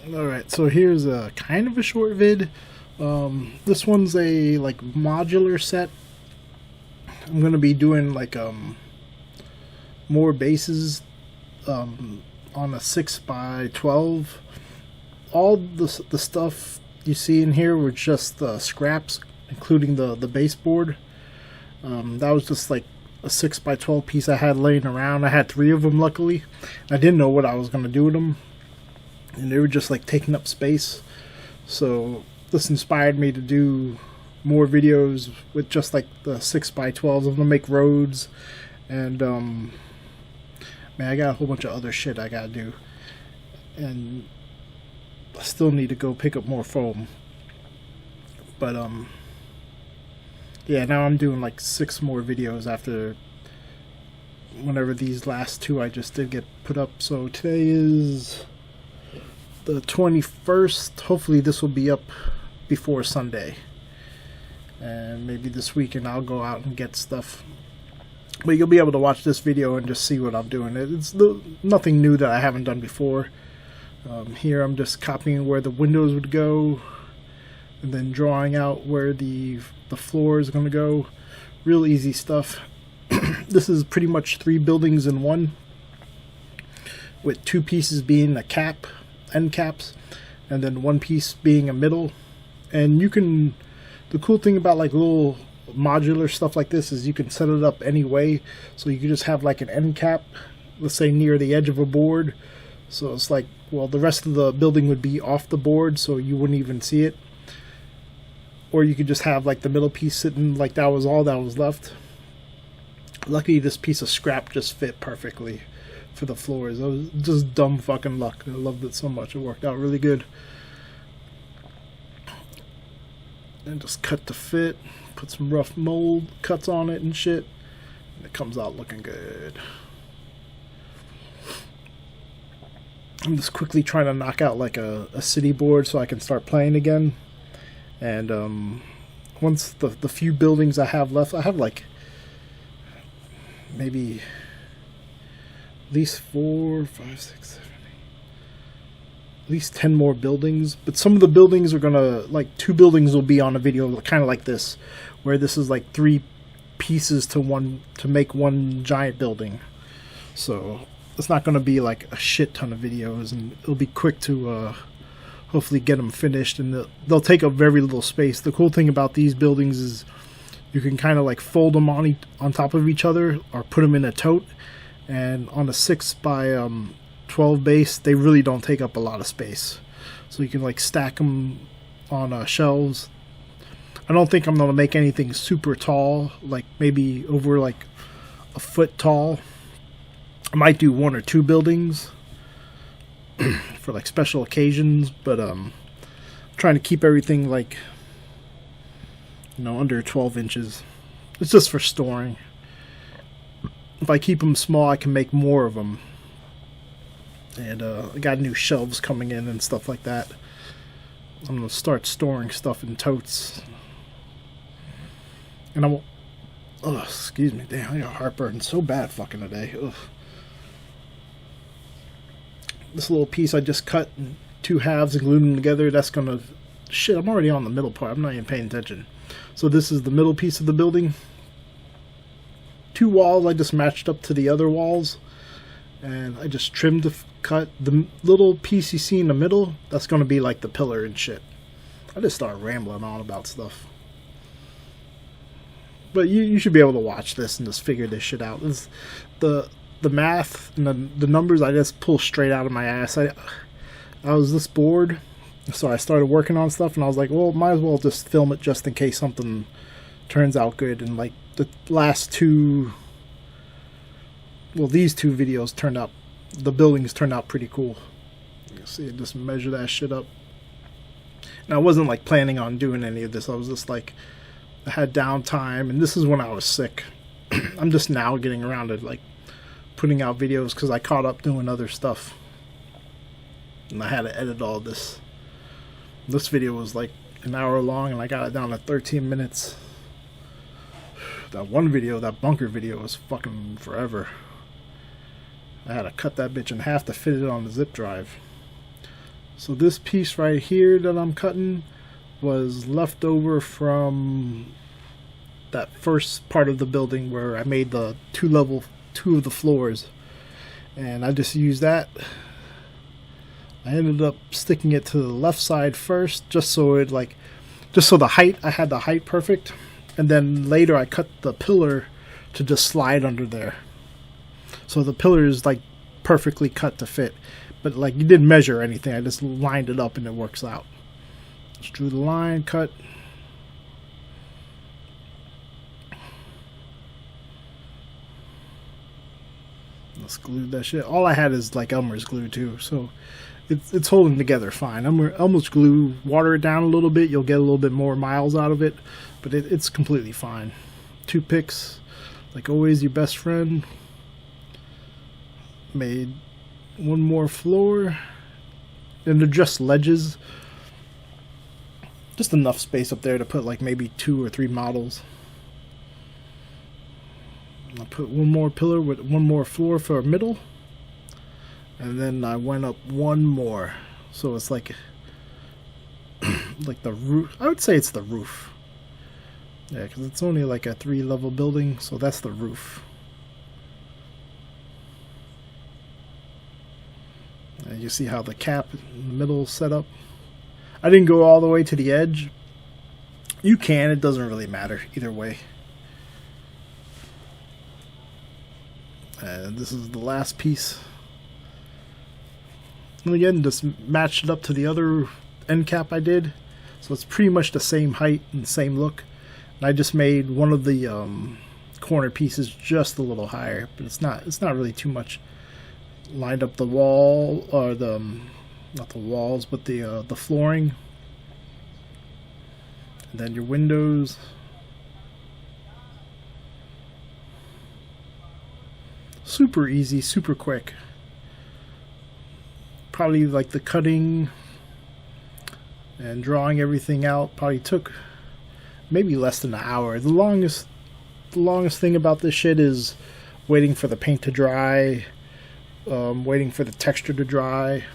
Alright, so here's a kind of a short vid. This one's a like modular set. I'm gonna be doing like more bases on a 6x12. All the stuff you see in here were just scraps, including the baseboard. That was just like a 6x12 piece I had laying around. I had 3 of them, luckily. I didn't know what I was gonna do with them, and they were just like taking up space. So this inspired me to do more videos with just like the 6x12s. I'm gonna make roads, and man, I got a whole bunch of other shit I gotta do, and I still need to go pick up more foam. But yeah, now I'm doing like 6 more videos after whenever these last 2 I just did get put up. So today is the 21st. Hopefully this will be up before Sunday, and maybe this weekend I'll go out and get stuff. But you'll be able to watch this video and just see what I'm doing. It's nothing new that I haven't done before. Here I'm just copying where the windows would go, and then drawing out where the floor is going to go. Real easy stuff. This is pretty much 3 buildings in one, with 2 pieces being a cap, end caps, and then 1 piece being a middle. And you can, the cool thing about like little modular stuff like this is you can set it up any way. So you can just have like an end cap, let's say near the edge of a board, so it's like, well, the rest of the building would be off the board, so you wouldn't even see it. Or you could just have like the middle piece sitting like that was all that was left. Luckily this piece of scrap just fit perfectly for the floors. It was just dumb fucking luck. I loved it so much. It worked out really good. And just cut to fit, put some rough mold cuts on it and shit, and it comes out looking good. I'm just quickly trying to knock out like a city board so I can start playing again. And once the few buildings I have left, I have like maybe at least 4, 5, 6, 7, 8, at least 10 more buildings. But some of the buildings are gonna, like 2 buildings will be on a video kind of like this, where this is like 3 pieces to make one giant building. So it's not going to be like a shit ton of videos, and it'll be quick to hopefully get them finished, and they'll take up very little space. The cool thing about these buildings is you can kind of like fold them on top of each other, or put them in a tote, and on a 6x12 base they really don't take up a lot of space, so you can like stack them on shelves. I don't think I'm going to make anything super tall, like maybe over like a foot tall. I might do 1 or 2 buildings for like special occasions, but I'm trying to keep everything like, you know, under 12 inches. It's just for storing. If I keep them small, I can make more of them. And I got new shelves coming in and stuff like that. I'm going to start storing stuff in totes. And I won't... Oh, excuse me. Damn, I got heartburn so bad fucking today. Ugh. This little piece I just cut in 2 halves and glued them together. That's gonna... Shit, I'm already on the middle part. I'm not even paying attention. So this is the middle piece of the building. 2 walls I just matched up to the other walls, and I just trimmed the cut. The little piece you see in the middle, that's gonna be like the pillar and shit. I just start rambling on about stuff. But you should be able to watch this and just figure this shit out. It's the math and the numbers I just pull straight out of my ass. I was this bored, so I started working on stuff, and I was like, well, might as well just film it just in case something turns out good. And like the last 2, well, these 2 videos turned out, the buildings turned out pretty cool. You see, just measure that shit up. And I wasn't like planning on doing any of this. I was just like, I had downtime, and this is when I was sick. I'm just now getting around to like putting out videos because I caught up doing other stuff, and I had to edit all this. This video was like an hour long, and I got it down to 13 minutes. That one video, that bunker video, was fucking forever. I had to cut that bitch in half to fit it on the zip drive. So this piece right here that I'm cutting was left over from that first part of the building where I made the two of the floors, and I just used that. I ended up sticking it to the left side first, just so the height, I had the height perfect, and then later I cut the pillar to just slide under there. So the pillar is like perfectly cut to fit, but like you didn't measure anything. I just lined it up and it works out. Just drew the line, cut. Let's glue that shit. All I had is like Elmer's glue too, so it's holding together fine. Elmer's glue, water it down a little bit, you'll get a little bit more miles out of it, but it's completely fine. Toothpicks, like always, your best friend. Made one more floor, and they're just ledges. Just enough space up there to put like maybe 2 or 3 models. I put one more pillar with one more floor for a middle, and then I went up one more, so it's like like the roof. I would say it's the roof, yeah, because it's only like a 3-level building, so that's the roof. And you see how the cap in the middle is set up. I didn't go all the way to the edge. You can, it doesn't really matter either way. And this is the last piece. And again, just matched it up to the other end cap I did. So it's pretty much the same height and same look. And I just made one of the corner pieces just a little higher, but it's not really too much. Lined up the wall, or not the walls, but the flooring. And then your windows. Super easy, super quick. Probably like the cutting and drawing everything out probably took maybe less than an hour. The longest thing about this shit is waiting for the paint to dry, waiting for the texture to dry.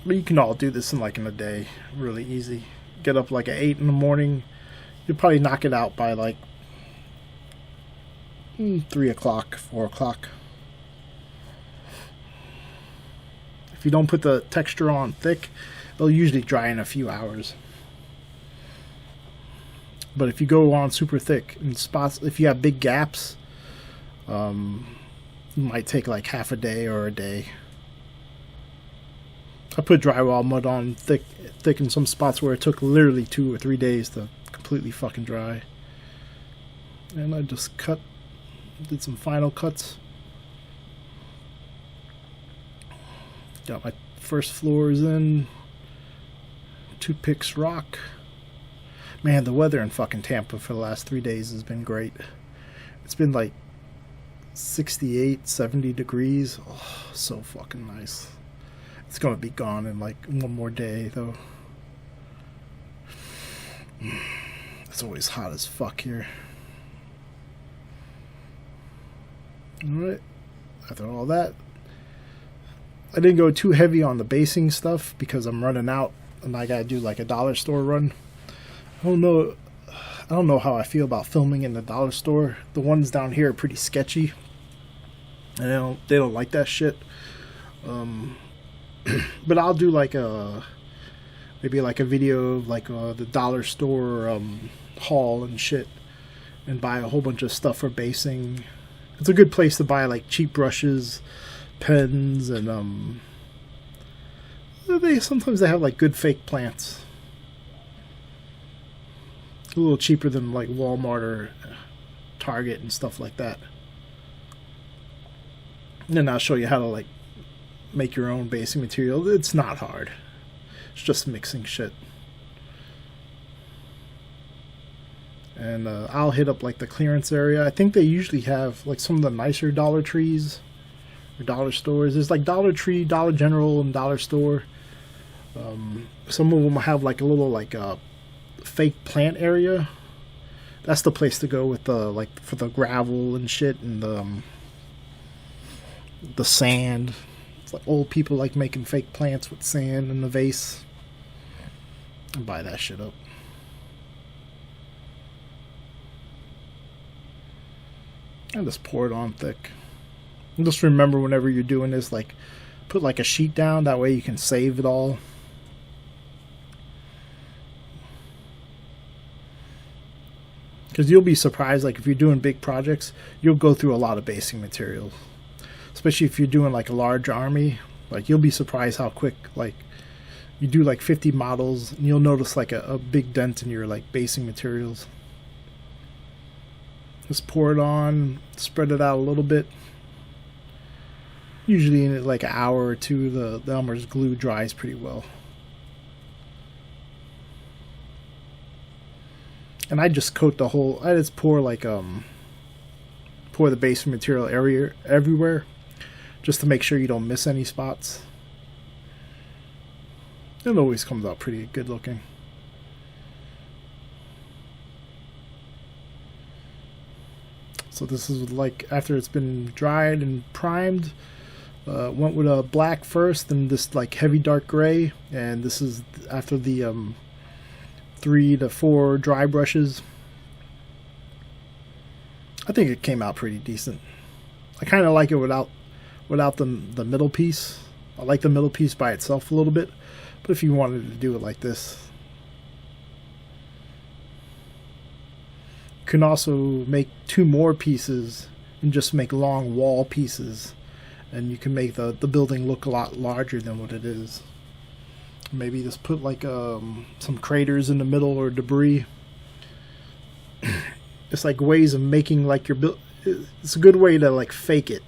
But you can all do this in a day, really easy. Get up like at 8 in the morning. You'll probably knock it out by like 3 o'clock, 4 o'clock. If you don't put the texture on thick, it'll usually dry in a few hours. But if you go on super thick in spots, if you have big gaps, it might take like half a day or a day. I put drywall mud on thick in some spots where it took literally 2 or 3 days to completely fucking dry. And I just did some final cuts. Got my first floors in. Toothpicks rock. Man, the weather in fucking Tampa for the last 3 days has been great. It's been like 68, 70 degrees. Oh, so fucking nice. It's gonna be gone in like one more day though. It's always hot as fuck here. Alright, after all that, I didn't go too heavy on the basing stuff because I'm running out and I gotta do like a dollar store run. I don't know how I feel about filming in the dollar store. The ones down here are pretty sketchy, and they don't like that shit. But I'll do like maybe like a video of like the dollar store haul and shit, and buy a whole bunch of stuff for basing. It's a good place to buy like cheap brushes, pens, and sometimes they have like good fake plants. A little cheaper than like Walmart or Target and stuff like that. And then I'll show you how to like make your own basing material. It's not hard. It's just mixing shit. And I'll hit up like the clearance area. I think they usually have like some of the nicer Dollar Trees or dollar stores. There's like Dollar Tree, Dollar General, and Dollar Store. Some of them have like a little like fake plant area. That's the place to go with the like for the gravel and shit and the sand. It's like old people like making fake plants with sand in the vase. I'll buy that shit up. And just pour it on thick. And just remember whenever you're doing this, like, put like a sheet down, that way you can save it all. Because you'll be surprised, like if you're doing big projects, you'll go through a lot of basing materials. Especially if you're doing like a large army, like you'll be surprised how quick, like you do like 50 models and you'll notice like a big dent in your like basing materials. Just pour it on, spread it out a little bit. Usually in like an hour or two, the Elmer's glue dries pretty well. And I just coat the whole, I just pour like pour the base material everywhere, just to make sure you don't miss any spots. It always comes out pretty good looking. So this is like after it's been dried and primed. Went with a black first, and this like heavy dark gray, and this is after the 3 to 4 dry brushes. I think it came out pretty decent. I kind of like it without the middle piece. I like the middle piece by itself a little bit, but if you wanted to do it like this, you can also make 2 more pieces and just make long wall pieces, and you can make the building look a lot larger than what it is. Maybe just put like some craters in the middle or debris. It's like ways of making like your build. It's a good way to like fake it.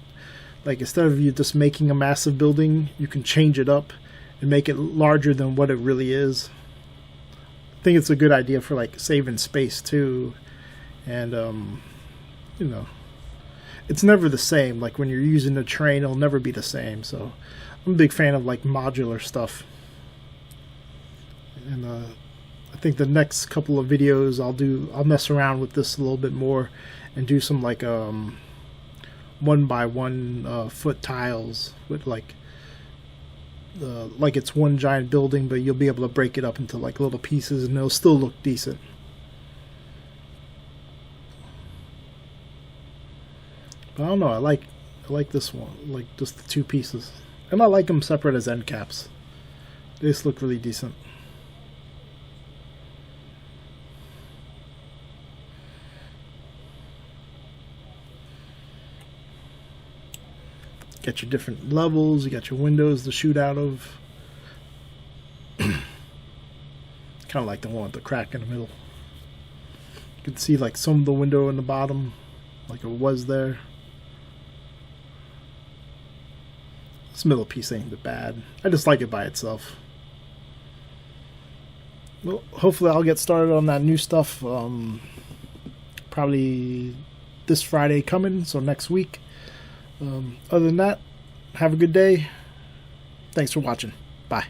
Like instead of you just making a massive building, you can change it up and make it larger than what it really is. I think it's a good idea for like saving space too. And you know, it's never the same. Like when you're using a train, it'll never be the same. So I'm a big fan of like modular stuff. And I think the next couple of videos I'll mess around with this a little bit more and do some like 1x1 foot tiles with like it's one giant building, but you'll be able to break it up into like little pieces and it'll still look decent. But I don't know, I like this one, like just the 2 pieces, and I like them separate as end caps. They just look really decent. Got your different levels, you got your windows to shoot out of. Kind of like the one with the crack in the middle. You can see like some of the window in the bottom, like it was there. This middle piece ain't that bad. I just like it by itself. Well, hopefully I'll get started on that new stuff probably this Friday coming, so next week. Other than that, have a good day. Thanks for watching. Bye.